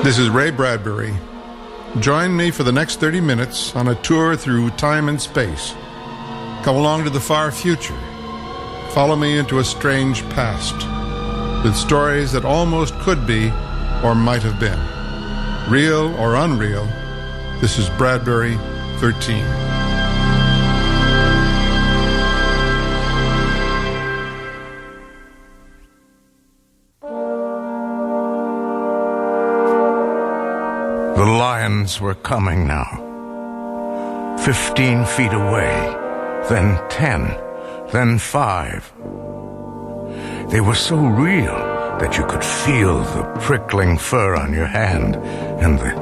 This is Ray Brabury. Join me for the next 30 minutes on a tour through time and space. Come along to the far future. Follow me into a strange past with stories that almost could be or might have been. Real or unreal, this is Bradbury 13. The lions were coming now. 15 feet away, then 10, then 5. They were so real that you could feel the prickling fur on your hand, and the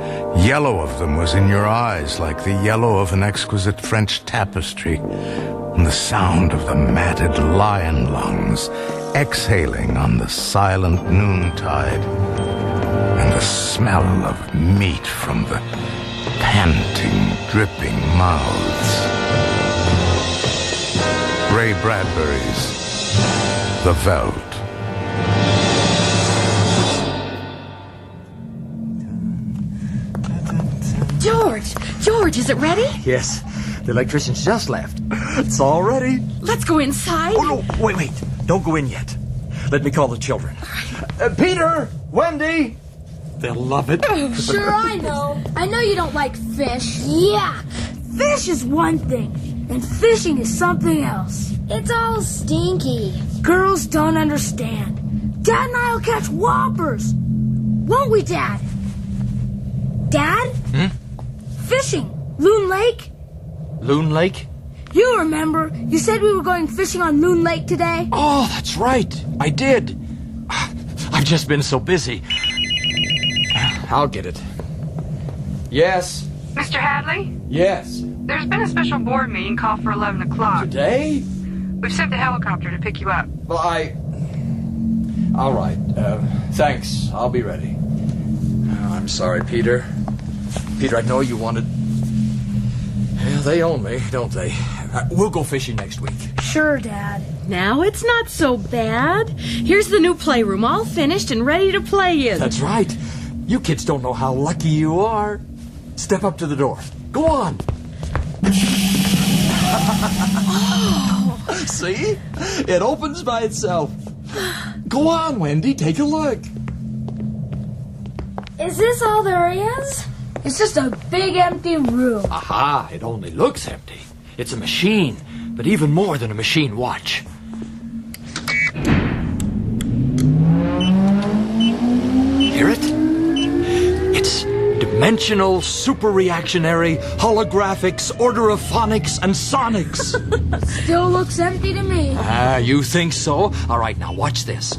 yellow of them was in your eyes like the yellow of an exquisite French tapestry, and the sound of the matted lion lungs exhaling on the silent noontide, and the smell of meat from the panting, dripping mouths. Ray Bradbury's The Veldt. George, is it ready? Yes, the electrician's just left. It's all ready. Let's go inside. Oh, no, wait. Don't go in yet. Let me call the children. Peter, Wendy. They'll love it. Sure, I know. I know you don't like fish. Yuck. Fish is one thing, and fishing is something else. It's all stinky. Girls don't understand. Dad and I'll catch whoppers. Won't we, Dad? Dad? Fishing. Loon Lake? Loon Lake? You remember, you said we were going fishing on Loon Lake today? Oh, that's right. I did. I've just been so busy. I'll get it. Yes? Mr. Hadley? Yes. There's been a special board meeting called for 11 o'clock. Today? We've sent the helicopter to pick you up. Well, all right. Thanks. I'll be ready. Oh, I'm sorry, Peter. Peter, I know you wanted... Yeah, they own me, don't they? We'll go fishing next week. Sure, Dad. Now it's not so bad. Here's the new playroom, all finished and ready to play in. That's right. You kids don't know how lucky you are. Step up to the door. Go on. Oh. See? It opens by itself. Go on, Wendy. Take a look. Is this all there is? It's just a big empty room. Aha, it only looks empty. It's a machine, but even more than a machine. Watch. Hear it? It's dimensional, super-reactionary, holographics, orderophonics, and sonics. Still looks empty to me. You think so? All right, now watch this.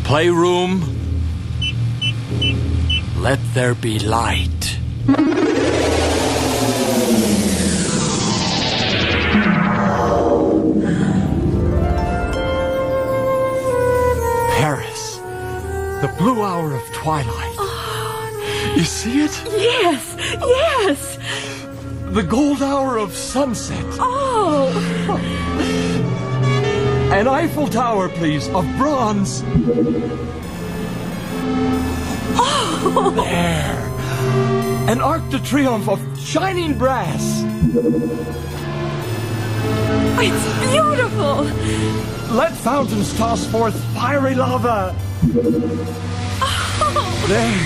Playroom. Let there be light. Paris. The blue hour of twilight. Oh. You see it? Yes. The gold hour of sunset. Oh. An Eiffel Tower, please, of bronze. Oh. There. An Arc de Triomphe of shining brass. It's beautiful. Let fountains toss forth fiery lava. Oh. There.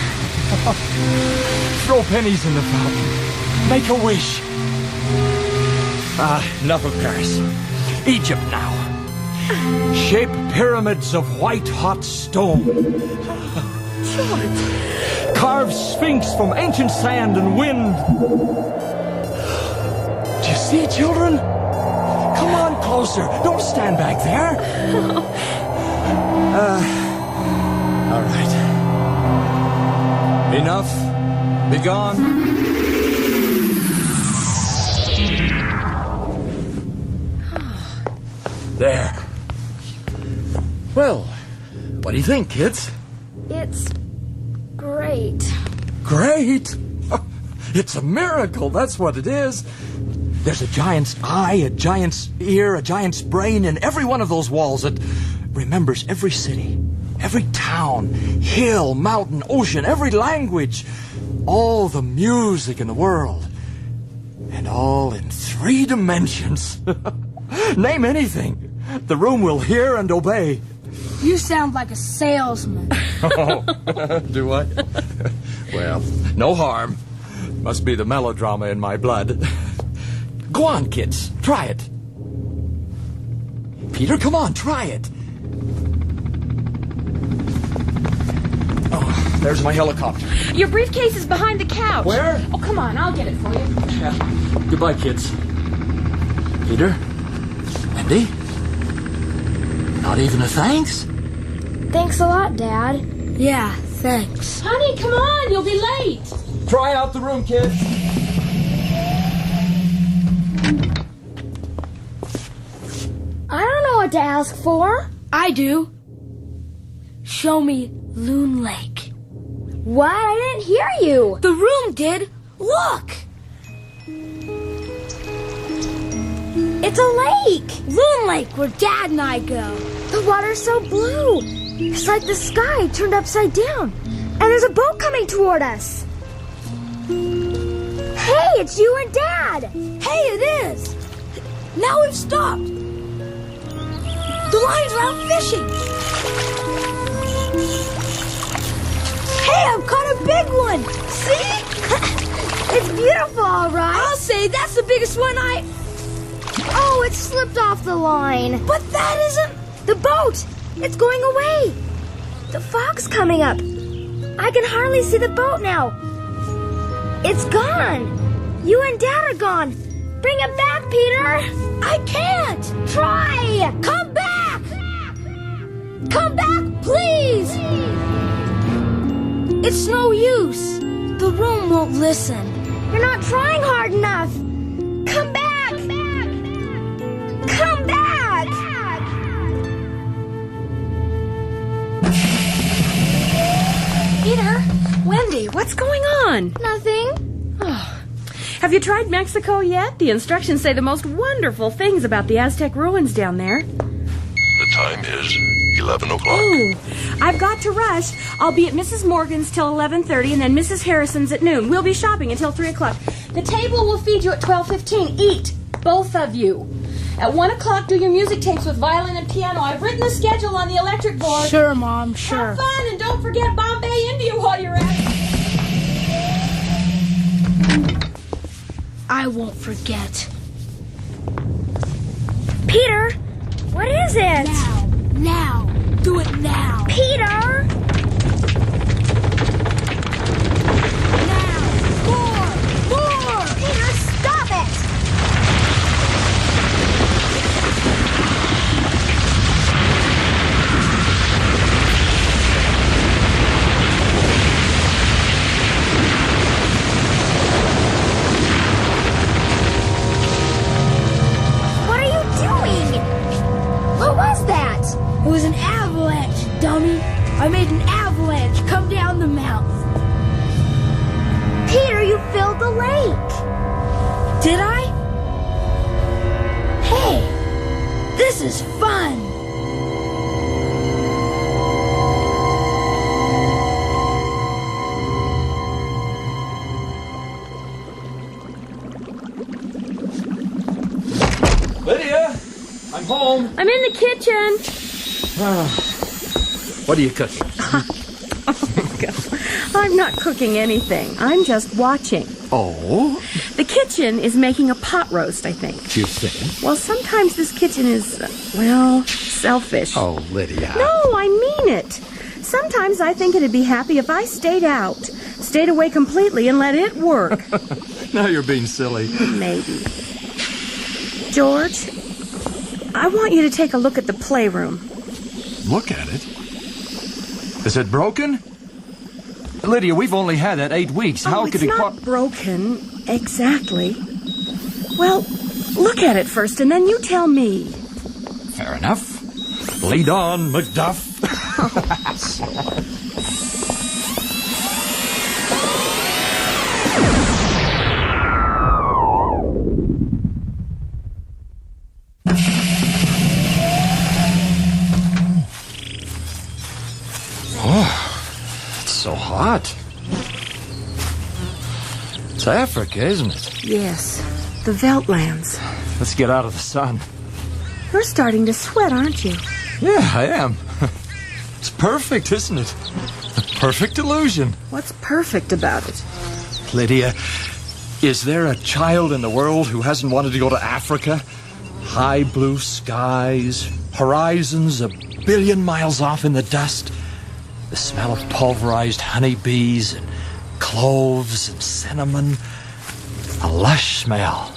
Throw pennies in the fountain. Make a wish. Enough of Paris. Egypt now. Shape pyramids of white-hot stone. George. Carve sphinx from ancient sand and wind. Do you see, children? Come on closer. Don't stand back there. All right. Enough. Be gone. There. Well, what do you think, kids? It's great. Great? It's a miracle, that's what it is. There's a giant's eye, a giant's ear, a giant's brain in every one of those walls that remembers every city, Every town, hill, mountain, ocean, every language. All the music in the world. And all in 3 dimensions. Name anything. The room will hear and obey. You sound like a salesman. Oh, do I? Well, no harm. Must be the melodrama in my blood. Go on, kids. Try it. Peter, come on, try it. Oh, there's my helicopter. Your briefcase is behind the couch. Where? Oh, come on, I'll get it for you. Yeah. Goodbye, kids. Peter? Wendy? Not even a thanks? Thanks a lot, Dad. Yeah, thanks. Honey, come on, you'll be late. Try out the room, kids. I don't know what to ask for. I do. Show me Loon Lake. What? I didn't hear you. The room did. Look. It's a lake. Loon Lake, where Dad and I go. The water's so blue. It's like the sky turned upside down. And there's a boat coming toward us. Hey, it's you and Dad. Hey, it is. Now we've stopped. The lions are out fishing. Hey, I've caught a big one. See? It's beautiful, all right. I'll say that's the biggest one Oh, it slipped off the line. But that isn't... The boat. It's going away. The fog's coming up. I can hardly see the boat now. It's gone. You and Dad are gone. Bring it back, Peter. I can't. Try. Come back. Come back, please. It's no use. The room won't listen. You're not trying hard enough. Come back. Come back. Peter, Wendy, what's going on? Nothing. Oh. Have you tried Mexico yet? The instructions say the most wonderful things about the Aztec ruins down there. The time is 11 o'clock. Oh, I've got to rush. I'll be at Mrs. Morgan's till 11:30 and then Mrs. Harrison's at noon. We'll be shopping until 3 o'clock. The table will feed you at 12:15. Eat, both of you. At 1 o'clock, do your music tapes with violin and piano. I've written the schedule on the electric board. Sure, Mom, sure. Have fun, and don't forget Bombay, India while you're at it. I won't forget. Peter, what is it? Now. Do it now. Peter! Now. More! Peter, stop it! What are you doing? What was that? It was an avalanche, dummy. I made an avalanche come down the mountain. Peter, you filled the lake. Did I? Hey, this is fun. Lydia, I'm home. I'm in the kitchen. What are you cooking? I'm not cooking anything. I'm just watching. Oh? The kitchen is making a pot roast, I think. You think? Well, sometimes this kitchen is, selfish. Oh, Lydia. No, I mean it. Sometimes I think it'd be happy if I stayed out, stayed away completely and let it work. Now you're being silly. Maybe. George, I want you to take a look at the playroom. Look at it. Is it broken? Lydia, we've only had that 8 weeks. How could it... It's not broken, exactly. Well, look at it first, and then you tell me. Fair enough. Lead on, McDuff. so hot. It's Africa, isn't it? Yes, the Veldt lands. Let's get out of the sun. You're starting to sweat, aren't you? Yeah, I am. It's perfect, isn't it? A perfect illusion. What's perfect about it? Lydia, is there a child in the world who hasn't wanted to go to Africa? High blue skies, horizons a billion miles off in the dust, the smell of pulverized honeybees and cloves and cinnamon, a lush smell.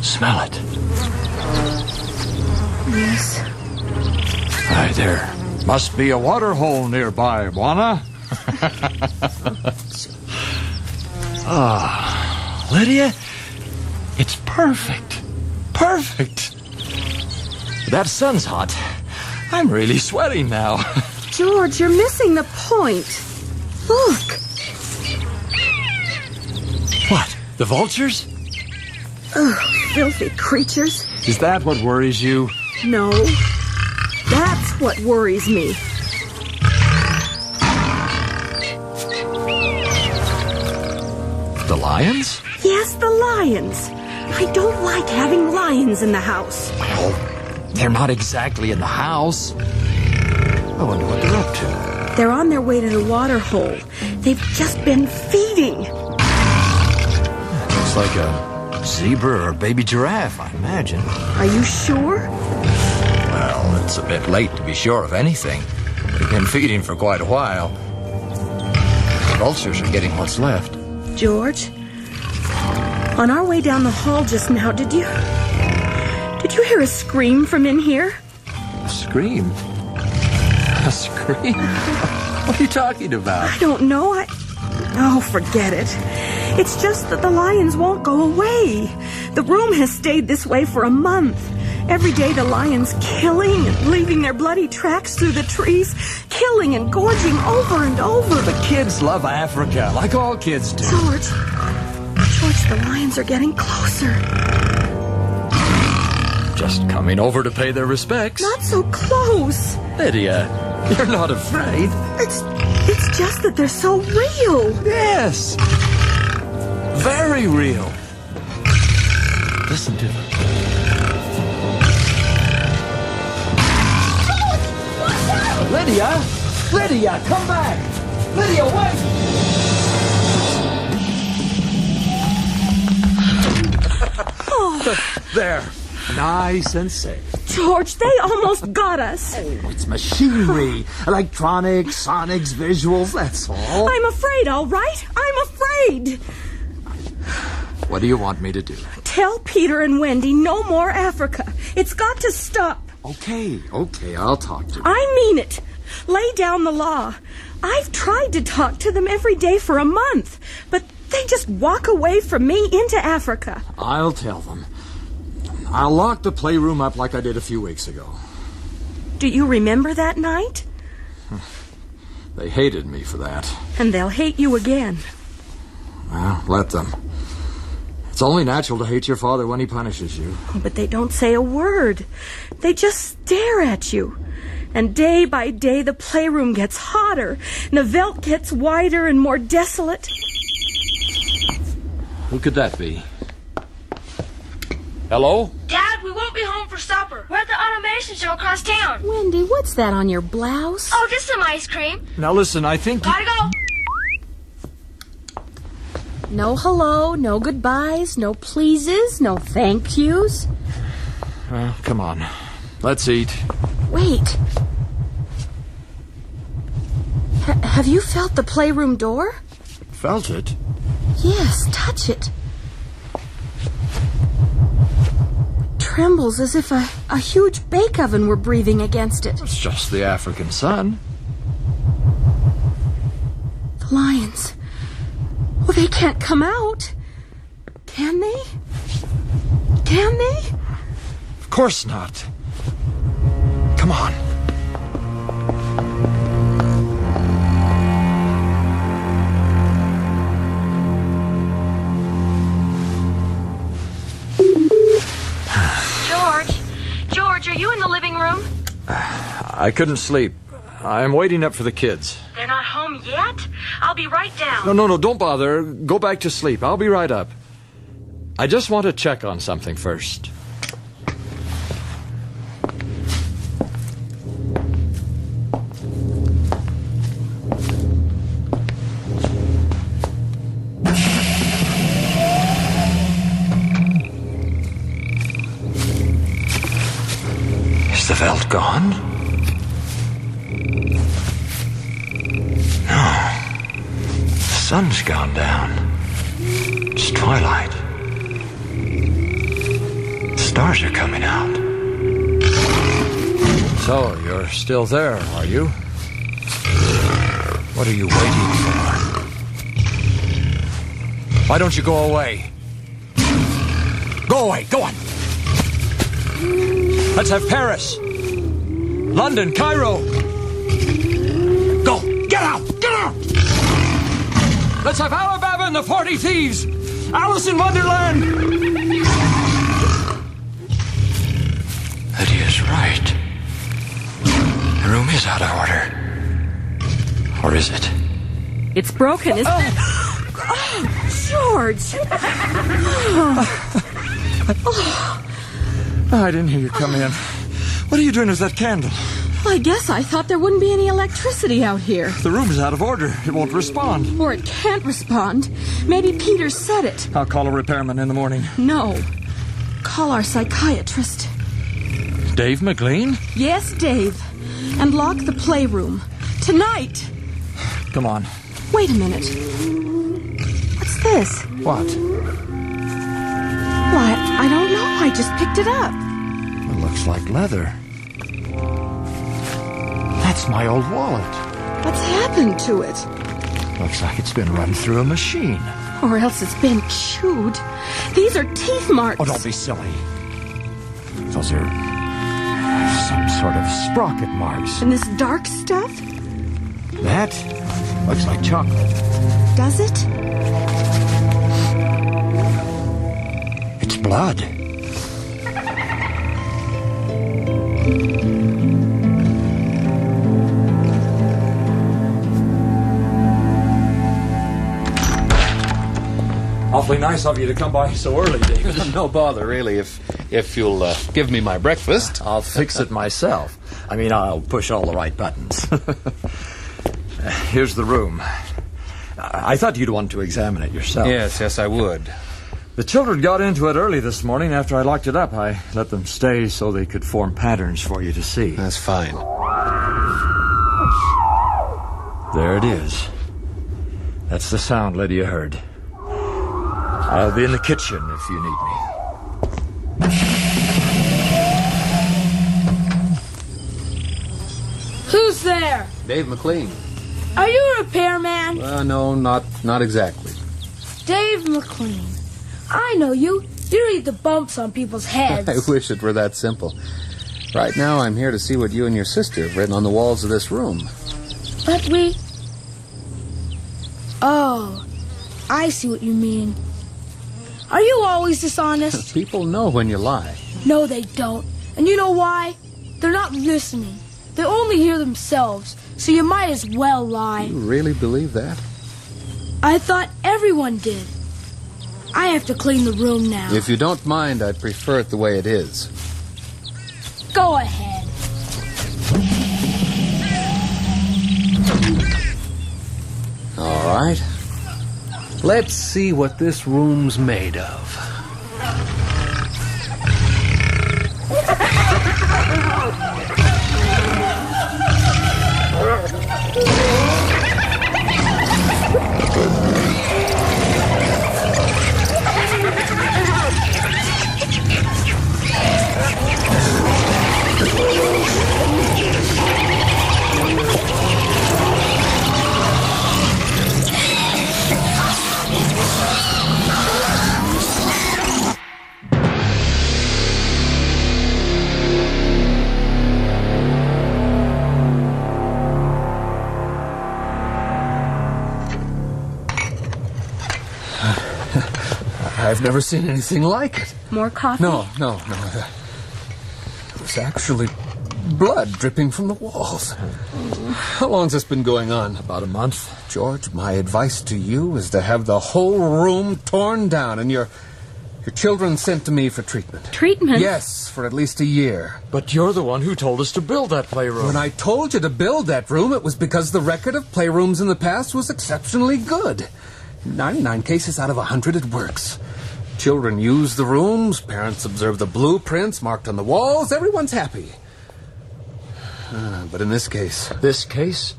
Smell it. Yes. Right there. Must be a water hole nearby, Juana. Ah, Lydia, it's perfect. Perfect. That sun's hot. I'm really sweating now. George, you're missing the point. Look. What? The vultures? Ugh, filthy creatures. Is that what worries you? No. That's what worries me. The lions? Yes, the lions. I don't like having lions in the house. Well, they're not exactly in the house. I wonder what they're up to. They're on their way to the water hole. They've just been feeding. Looks like a zebra or a baby giraffe, I imagine. Are you sure? Well, it's a bit late to be sure of anything. They've been feeding for quite a while. The vultures are getting what's left. George, on our way down the hall just now, did you hear a scream from in here? A scream? A scream? What are you talking about? I don't know. Oh, forget it. It's just that the lions won't go away. The room has stayed this way for a month. Every day the lions killing and leaving their bloody tracks through the trees, killing and gorging over and over. The kids love Africa, like all kids do. George, the lions are getting closer. Just coming over to pay their respects. Not so close. Lydia, you're not afraid. It's just that they're so real. Yes. Very real. Listen to them. Lydia, come back! Lydia, wait! There, nice and safe. George, they almost got us. Oh, it's machinery, electronics, sonics, visuals, that's all. I'm afraid, all right? I'm afraid. What do you want me to do? Tell Peter and Wendy no more Africa. It's got to stop. Okay, I'll talk to them. I mean it. Lay down the law. I've tried to talk to them every day for a month, but they just walk away from me into Africa. I'll tell them. I'll lock the playroom up like I did a few weeks ago. Do you remember that night? They hated me for that. And they'll hate you again. Well, let them. It's only natural to hate your father when he punishes you. Oh, but they don't say a word. They just stare at you. And day by day, the playroom gets hotter, and the Veldt gets wider and more desolate. Who could that be? Hello? Dad, we won't be home for supper. We're at the automation show across town. Wendy, what's that on your blouse? Oh, just some ice cream. Now listen, I think... Gotta go. No hello, no goodbyes, no pleases, no thank yous. Well, come on. Let's eat. Wait. Have you felt the playroom door? Felt it? Yes, touch it. Trembles as if a huge bake oven were breathing against it. It's just the African sun. The lions. Well, they can't come out. Can they? Can they? Of course not. Come on. George, are you in the living room? I couldn't sleep. I'm waiting up for the kids. They're not home yet? I'll be right down. No, don't bother. Go back to sleep. I'll be right up. I just want to check on something first. Is the Veldt gone? No. The sun's gone down. It's twilight. The stars are coming out. So, you're still there, are you? What are you waiting for? Why don't you go away? Go away, go on! Let's have Paris, London, Cairo. Go, get out, get out! Let's have Alabama and the 40 Thieves, Alice in Wonderland. Lydia's right. The room is out of order. Or is it? It's broken, isn't it? Oh, George! I didn't hear you come in. What are you doing with that candle? Well, I guess I thought there wouldn't be any electricity out here. The room is out of order. It won't respond. Or it can't respond. Maybe Peter said it. I'll call a repairman in the morning. No. Call our psychiatrist. Dave McLean? Yes, Dave. And lock the playroom. Tonight. Come on. Wait a minute. What's this? What? Why, I don't know. I just picked it up. It looks like leather. That's my old wallet. What's happened to it? Looks like it's been run through a machine. Or else it's been chewed. These are teeth marks. Oh, don't be silly. Those are some sort of sprocket marks. And this dark stuff? That looks like chocolate. Does it? It's blood. Awfully nice of you to come by so early, David. No bother, really. If you'll give me my breakfast. I'll fix it myself. I mean, I'll push all the right buttons. Here's the room. I thought you'd want to examine it yourself. Yes, I would. The children got into it early this morning after I locked it up. I let them stay so they could form patterns for you to see. That's fine. There it is. That's the sound Lydia heard. I'll be in the kitchen if you need me. Who's there? Dave McLean. Are you a repairman? No, not exactly. Dave McLean. I know you. You read the bumps on people's heads. I wish it were that simple. Right now, I'm here to see what you and your sister have written on the walls of this room. But we... Oh, I see what you mean. Are you always dishonest? People know when you lie. No, they don't. And you know why? They're not listening. They only hear themselves, so you might as well lie. You really believe that? I thought everyone did. I have to clean the room now. If you don't mind, I'd prefer it the way it is. Go ahead. All right. Let's see what this room's made of. I've never seen anything like it. More coffee? No. There's actually blood dripping from the walls. How long's this been going on? About a month. George, my advice to you is to have the whole room torn down and your children sent to me for treatment. Treatment? Yes, for at least a year. But you're the one who told us to build that playroom. When I told you to build that room, it was because the record of playrooms in the past was exceptionally good. 99 cases out of 100 it works. Children use the rooms, parents observe the blueprints marked on the walls, everyone's happy. But in this case... This case?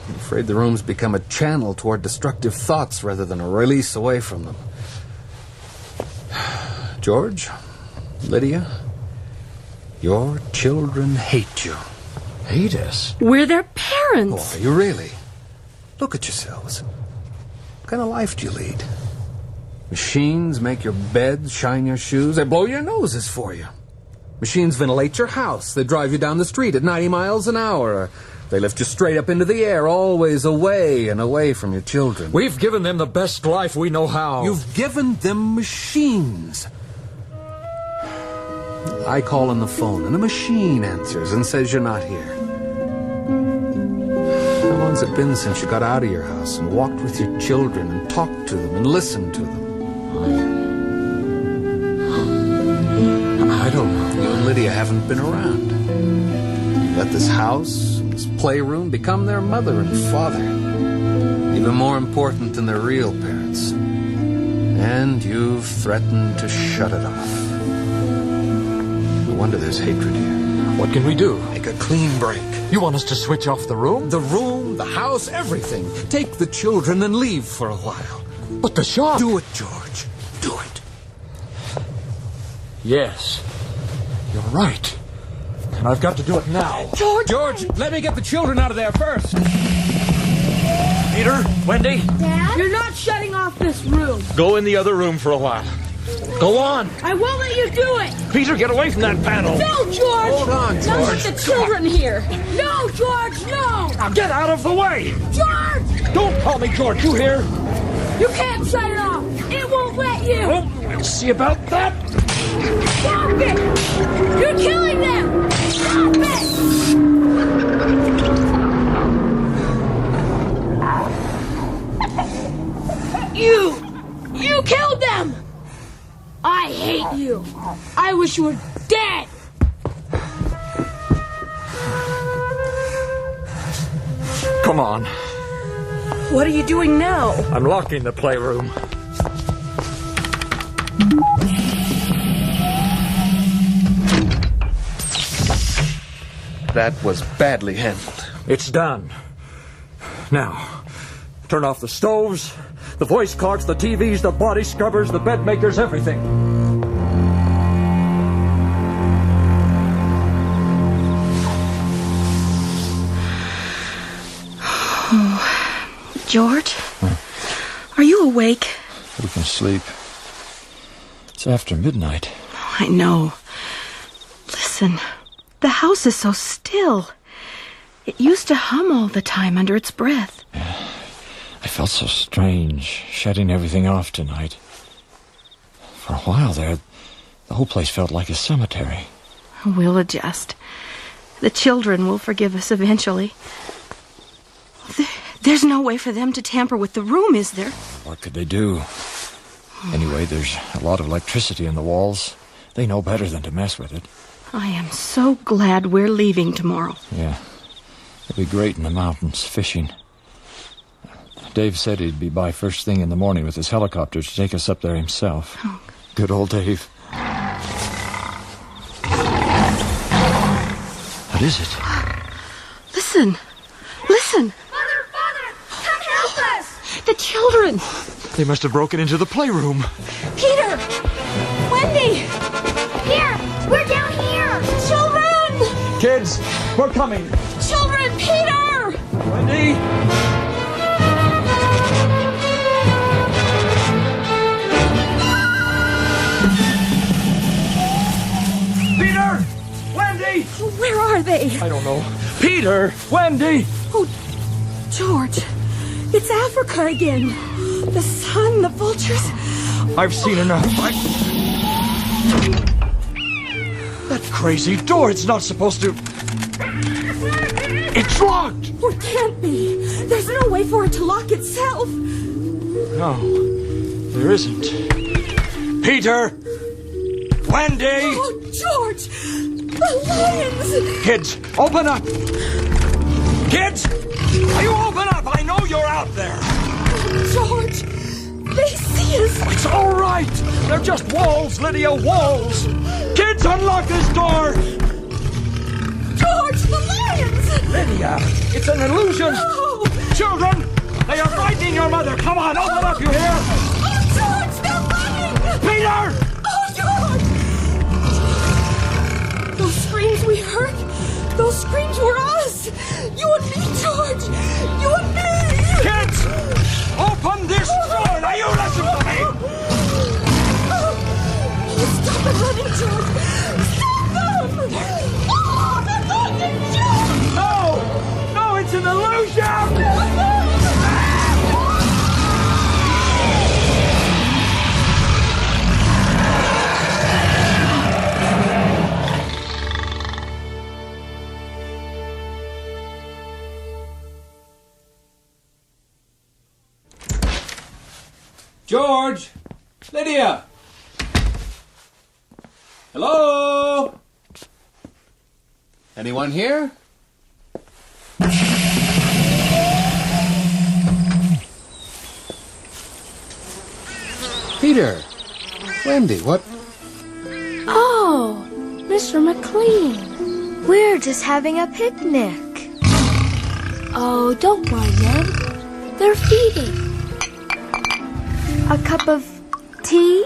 I'm afraid the rooms become a channel toward destructive thoughts rather than a release away from them. George, Lydia, your children hate you. Hate us? We're their parents. Oh, are you really? Look at yourselves. What kind of life do you lead? Machines make your bed, shine your shoes, they blow your noses for you. Machines ventilate your house, they drive you down the street at 90 miles an hour. They lift you straight up into the air, always away and away from your children. We've given them the best life we know how. You've given them machines. I call on the phone, and a machine answers and says you're not here. How long's it been since you got out of your house and walked with your children and talked to them and listened to them? I don't know. You and Lydia haven't been around. You let this house, this playroom, become their mother and father. Even more important than their real parents. And you've threatened to shut it off. No wonder there's hatred here. What can we do? Make a clean break. You want us to switch off the room? The room, the house, everything. Take the children and leave for a while. But the shop... Do it, George. Do it. Yes. You're right. And I've got to do it now. George, let me get the children out of there first. Peter, Wendy, Dad? You're not shutting off this room. go in the other room for a while. Go on. I won't let you do it. Peter, get away from that panel. No, George. Hold on, Not George. with the children here. No, George, no. Now get out of the way. George, Don't call me George, you hear? you can't shut it off. It won't let you. Oh, we'll see about that. Stop it. You're killing them. Stop it. You killed them. I hate you. I wish you were dead. Come on. What are you doing now? I'm locking the playroom. That was badly handled. It's done. Now, turn off the stoves, the voice clocks, the TVs, the body scrubbers, the bed makers, everything. George? Are you awake? We can sleep. It's after midnight. I know. Listen, the house is so still. It used to hum all the time under its breath. I felt so strange, shutting everything off tonight. For a while there, the whole place felt like a cemetery. We'll adjust. The children will forgive us eventually. There's no way for them to tamper with the room, is there? What could they do? Anyway, there's a lot of electricity in the walls. They know better than to mess with it. I am so glad we're leaving tomorrow. Yeah. It'll be great in the mountains, fishing. Dave said he'd be by first thing in the morning with his helicopter to take us up there himself. Oh. Good old Dave. What is it? Listen. Listen. Father, come help us. The children. They must have broken into the playroom. Peter. Wendy. Here, we're down here. Children. Kids, we're coming. Children. Peter. Wendy! Peter! Wendy! Where are they? I don't know. Peter! Wendy! Oh, George. It's Africa again. The sun, the vultures. I've seen enough. That crazy door, it's not supposed to... It's locked! Oh, it can't be. There's no way for it to lock itself. No, there isn't. Peter! Wendy! Oh, George! The lions! Kids, open up! Kids! You open up! I know you're out there! George! They see us! Oh, it's all right! They're just walls, Lydia, walls! Kids, unlock this door! George, the lions! Lydia, it's an illusion! No! Children, they are frightening your mother! Come on, open up, you hear? Oh, George, they're running! Peter! Oh, George! Those screams we heard, those screams were us! You and me, George! You and me! Kids! Open this door! Now you listen to me! Stop them running, George! Stop them! Oh, they're going to shoot! No! No, it's an illusion! George! Lydia! Hello? Anyone here? Peter! Wendy, what? Oh, Mr. McLean. We're just having a picnic. Oh, don't mind them. They're feeding. A cup of tea?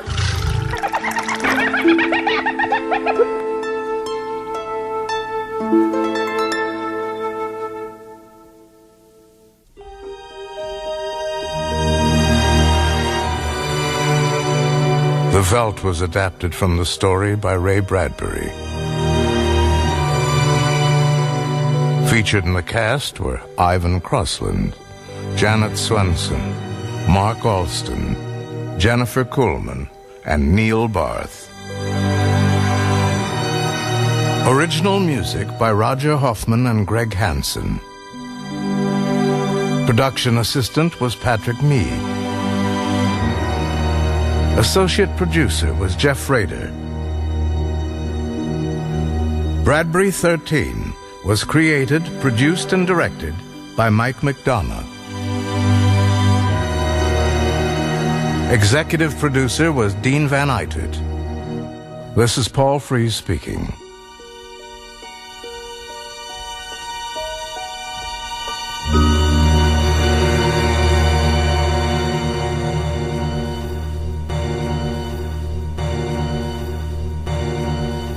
The Veldt was adapted from the story by Ray Brabury. Featured in the cast were Ivan Crossland, Janet Swenson, Mark Alston, Jennifer Kuhlman, and Neil Barth. Original music by Roger Hoffman and Greg Hansen. Production assistant was Patrick Mead. Associate producer was Jeff Rader. Bradbury 13 was created, produced, and directed by Mike McDonough. Executive producer was Dean Van Eitert. This is Paul Frees speaking.